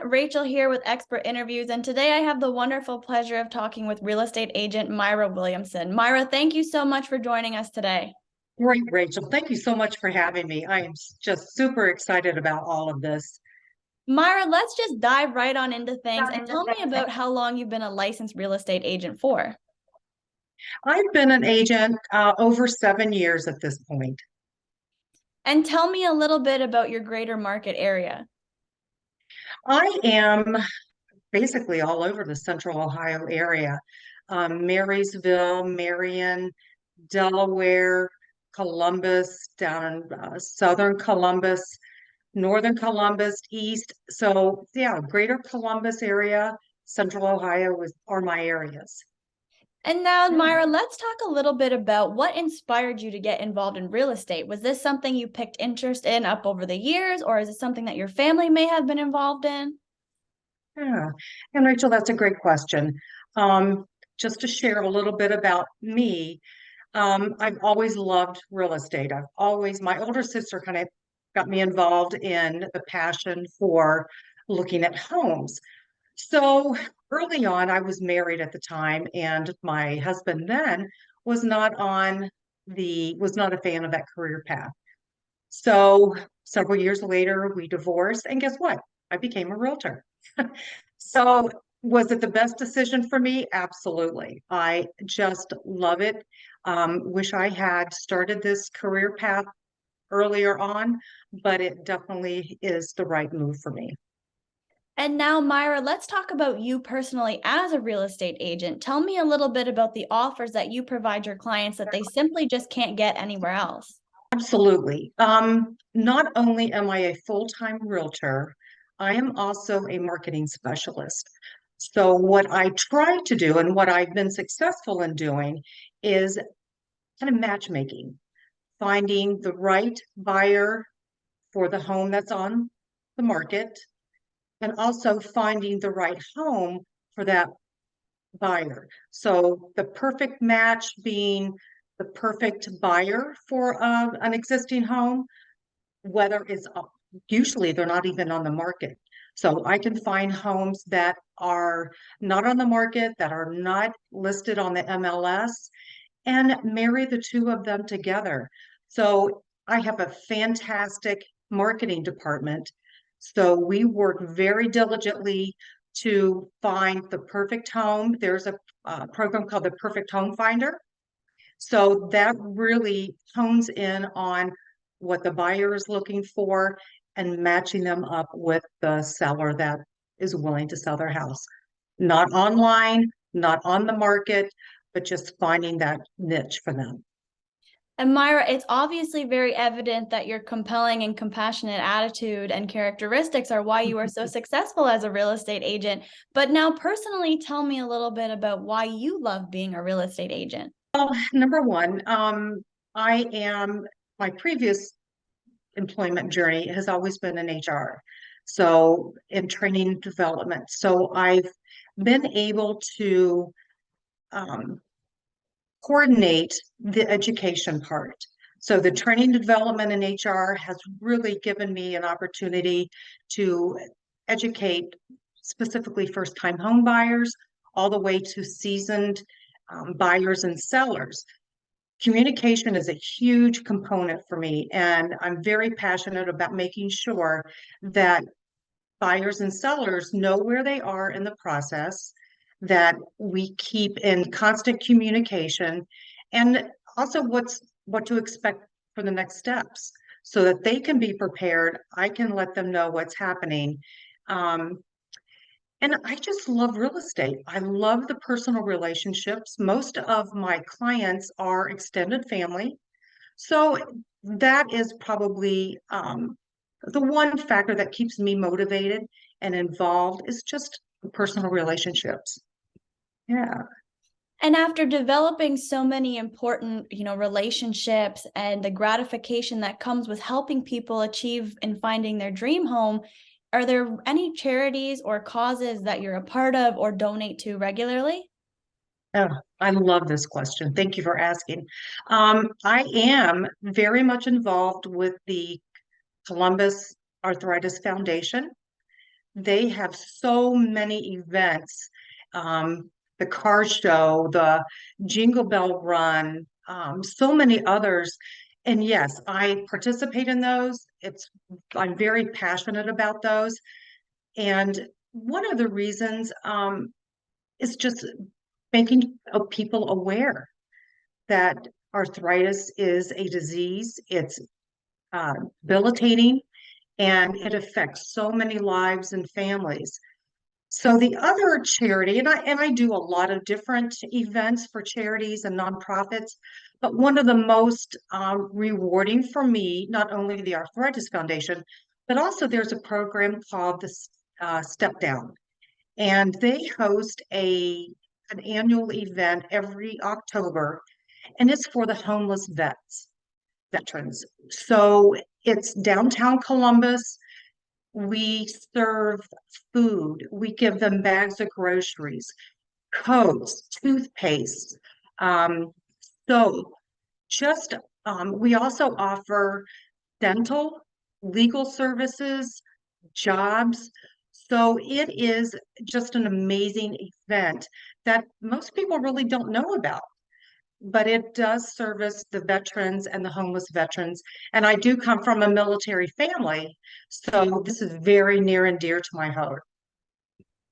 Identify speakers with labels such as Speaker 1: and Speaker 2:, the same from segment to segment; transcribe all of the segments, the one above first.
Speaker 1: Rachel here with Expert Interviews, and today I have the wonderful pleasure of talking with real estate agent Myra Williamson. Myra, thank you so much for joining us today.
Speaker 2: Great, Rachel. Thank you so much for having me. I am just super excited about all of this.
Speaker 1: Myra, let's just dive right on into things and tell me about how long you've been a licensed real estate agent for.
Speaker 2: I've been an agent over 7 years at this point.
Speaker 1: And tell me a little bit about your greater market area.
Speaker 2: I am basically all over the central Ohio area. Marysville, Marion, Delaware, Columbus, down in southern Columbus, northern Columbus, east. So yeah, greater Columbus area, central Ohio are my areas.
Speaker 1: And now, Myra, let's talk a little bit about what inspired you to get involved in real estate. Was this something you picked interest in up over the years, or is it something that your family may have been involved in?
Speaker 2: Yeah, and Rachel, that's a great question. Um, just to share a little bit about me, I've always loved real estate. My older sister kind of got me involved in the passion for looking at homes. So early on, I was married at the time, and my husband then was not a fan of that career path. So several years later, we divorced, and guess what? I became a realtor. So was it the best decision for me? Absolutely. I just love it. Wish I had started this career path earlier on, but it definitely is the right move for me.
Speaker 1: And now, Myra, let's talk about you personally as a real estate agent. Tell me a little bit about the offers that you provide your clients that they simply just can't get anywhere else.
Speaker 2: Absolutely. Not only am I a full-time realtor, I am also a marketing specialist. So what I try to do and what I've been successful in doing is kind of matchmaking, finding the right buyer for the home that's on the market, and also finding the right home for that buyer. So the perfect match being the perfect buyer for an existing home, whether it's usually they're not even on the market. So I can find homes that are not on the market, that are not listed on the MLS, and marry the two of them together. So I have a fantastic marketing department. So we work very diligently to find the perfect home. There's a program called the Perfect Home Finder. So that really hones in on what the buyer is looking for and matching them up with the seller that is willing to sell their house. Not online, not on the market, but just finding that niche for them.
Speaker 1: And Myra, it's obviously very evident that your compelling and compassionate attitude and characteristics are why you are so successful as a real estate agent. But now, personally, tell me a little bit about why you love being a real estate agent.
Speaker 2: Well, number one, my previous employment journey has always been in HR. So in training and development. So I've been able to um, coordinate the education part. So the training and development in HR has really given me an opportunity to educate specifically first-time home buyers all the way to seasoned buyers and sellers. Communication is a huge component for me, and I'm very passionate about making sure that buyers and sellers know where they are in the process, that we keep in constant communication, and also what to expect for the next steps so that they can be prepared. I can let them know what's happening. And I just love real estate. I love the personal relationships. Most of my clients are extended family. So that is probably the one factor that keeps me motivated and involved is just personal relationships. Yeah.
Speaker 1: And after developing so many important, relationships and the gratification that comes with helping people achieve and finding their dream home, are there any charities or causes that you're a part of or donate to regularly?
Speaker 2: Oh, I love this question. Thank you for asking. I am very much involved with the Columbus Arthritis Foundation. they have so many events. The car show, the Jingle Bell Run, so many others. And yes, I participate in those. I'm very passionate about those. And one of the reasons is just making people aware that arthritis is a disease. It's debilitating, and it affects so many lives and families. So the other charity, and I do a lot of different events for charities and nonprofits, but one of the most rewarding for me, not only the Arthritis Foundation, but also there's a program called the Step Down, and they host an annual event every October, and it's for the homeless veterans. So it's downtown Columbus. We serve food. We give them bags of groceries, coats, toothpaste, um, soap. Just we also offer dental, legal services, jobs. So it is just an amazing event that most people really don't know about, but it does service the veterans and the homeless veterans. And I do come from a military family, so this is very near and dear to my heart.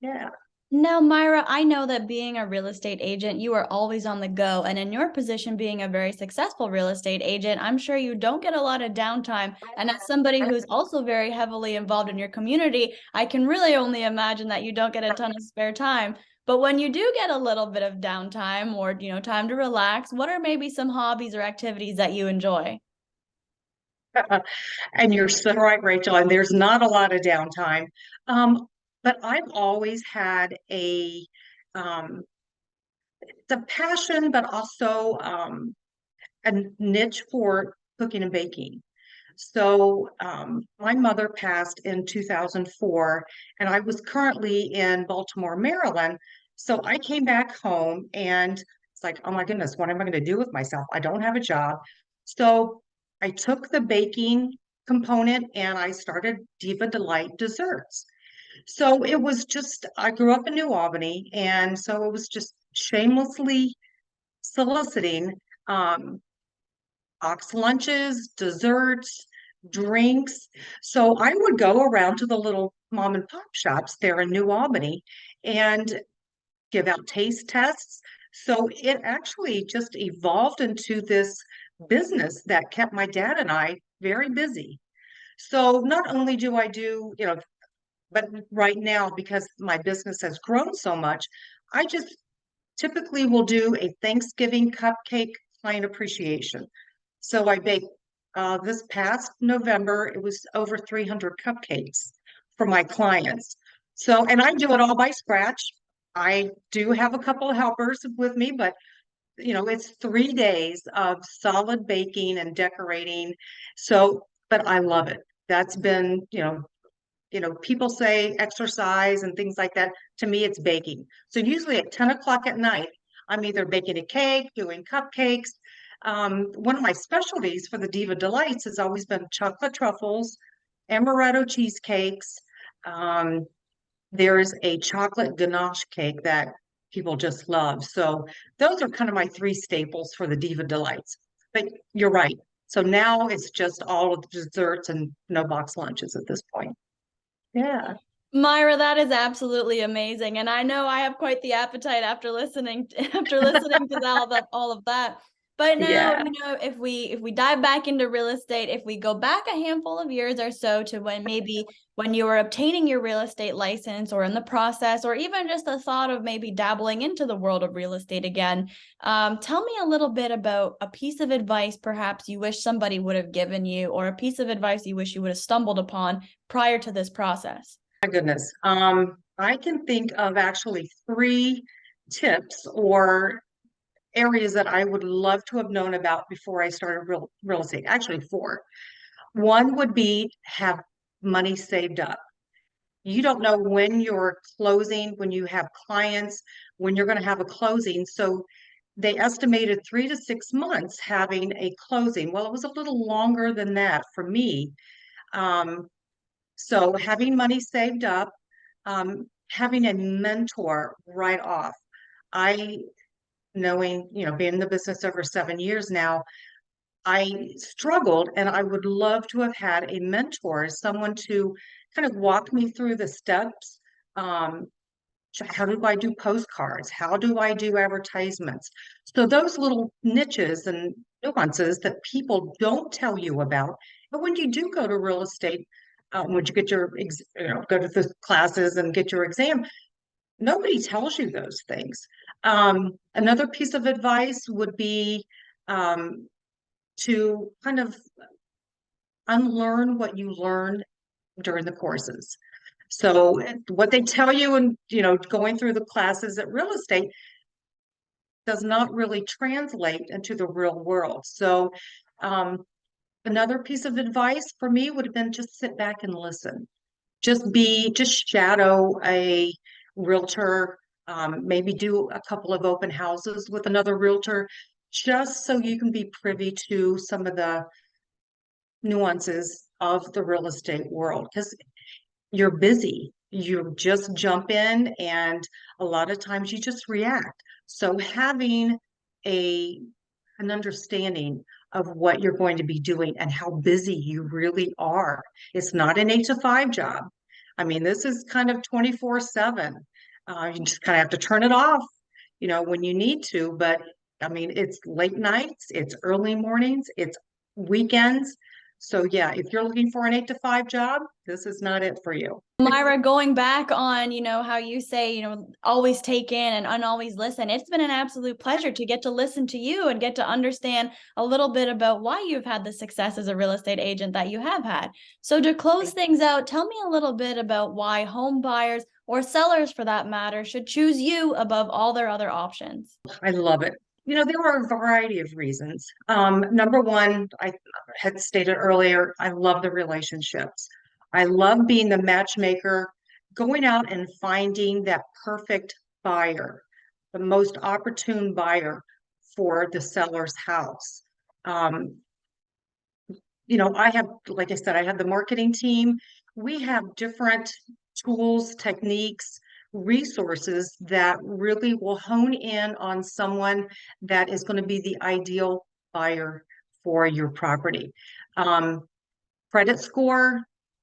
Speaker 2: Yeah.
Speaker 1: Now, Myra, I know that being a real estate agent, you are always on the go. And in your position, being a very successful real estate agent, I'm sure you don't get a lot of downtime. And as somebody who's also very heavily involved in your community, I can really only imagine that you don't get a ton of spare time. But when you do get a little bit of downtime or, time to relax, what are maybe some hobbies or activities that you enjoy?
Speaker 2: And you're so right, Rachel, and there's not a lot of downtime. Um, but I've always had um, the passion, but also a niche for cooking and baking. So my mother passed in 2004, and I was currently in Baltimore, Maryland. So I came back home and it's like, oh my goodness, what am I going to do with myself? I don't have a job. So I took the baking component and I started Diva Delight Desserts. So it was just, I grew up in New Albany, and so it was just shamelessly soliciting um, box lunches, desserts, drinks. So I would go around to the little mom and pop shops there in New Albany and give out taste tests. So it actually just evolved into this business that kept my dad and I very busy. So not only do I do, but right now, because my business has grown so much, I just typically will do a Thanksgiving cupcake client appreciation. So I baked this past November, it was over 300 cupcakes for my clients. So, and I do it all by scratch. I do have a couple of helpers with me, but it's 3 days of solid baking and decorating. So, but I love it. That's been, people say exercise and things like that. To me, it's baking. So usually at 10 o'clock at night, I'm either baking a cake, doing cupcakes. One of my specialties for the Diva Delights has always been chocolate truffles, amaretto cheesecakes. Um, there is a chocolate ganache cake that people just love. So those are kind of my three staples for the Diva Delights. But you're right. So now it's just all of the desserts and no box lunches at this point. Yeah.
Speaker 1: Myra, that is absolutely amazing. And I know I have quite the appetite after listening after listening to all of that. But now,
Speaker 2: Yeah.
Speaker 1: if we dive back into real estate, if we go back a handful of years or so to when you were obtaining your real estate license or in the process, or even just the thought of maybe dabbling into the world of real estate again, tell me a little bit about a piece of advice perhaps you wish somebody would have given you, or a piece of advice you wish you would have stumbled upon prior to this process.
Speaker 2: My goodness. I can think of actually three tips or areas that I would love to have known about before I started real estate. Actually, four. One would be have money saved up. You don't know when you're closing, when you have clients, when you're going to have a closing. So they estimated 3 to 6 months having a closing. Well, it was a little longer than that for me. Um, so having money saved up. having a mentor right off. I, knowing, being in the business over 7 years now, I struggled and I would love to have had a mentor, someone to kind of walk me through the steps. Um, how do I do postcards? How do I do advertisements? So those little niches and nuances that people don't tell you about. But when you do go to real estate, when you get go to the classes and get your exam, nobody tells you those things. Another piece of advice would be um, to kind of unlearn what you learned during the courses. So what they tell you and going through the classes at real estate does not really translate into the real world. So another piece of advice for me would have been just sit back and listen. Just shadow a realtor, maybe do a couple of open houses with another realtor, just so you can be privy to some of the nuances of the real estate world. Because you're busy. You just jump in and a lot of times you just react. So having a an understanding of what you're going to be doing and how busy you really are. It's not an 8 to 5 job. I mean, this is kind of 24/7. You just kind of have to turn it off, when you need to. But I mean, it's late nights, it's early mornings, it's weekends. So yeah, if you're looking for an 8 to 5 job, this is not it for you.
Speaker 1: Myra, going back on, how you say, always take in and unalways listen. It's been an absolute pleasure to get to listen to you and get to understand a little bit about why you've had the success as a real estate agent that you have had. So to close things out, tell me a little bit about why home buyers or sellers for that matter should choose you above all their other options.
Speaker 2: I love it. There are a variety of reasons. Number one, I had stated earlier, I love the relationships. I love being the matchmaker, going out and finding that perfect buyer, the most opportune buyer for the seller's house. I have, like I said, I have the marketing team. We have different tools, techniques, resources that really will hone in on someone that is going to be the ideal buyer for your property. Credit score,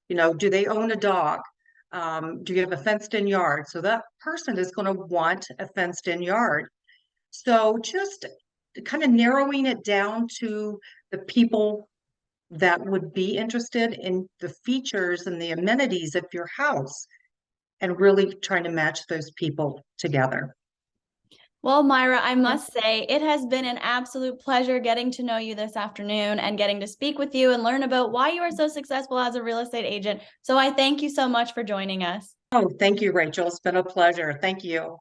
Speaker 2: do they own a dog? Do you have a fenced-in yard? So that person is going to want a fenced-in yard. So just kind of narrowing it down to the people that would be interested in the features and the amenities of your house and really trying to match those people together.
Speaker 1: Well, Myra, I must say it has been an absolute pleasure getting to know you this afternoon and getting to speak with you and learn about why you are so successful as a real estate agent. So I thank you so much for joining us.
Speaker 2: Oh, thank you, Rachel. It's been a pleasure. Thank you.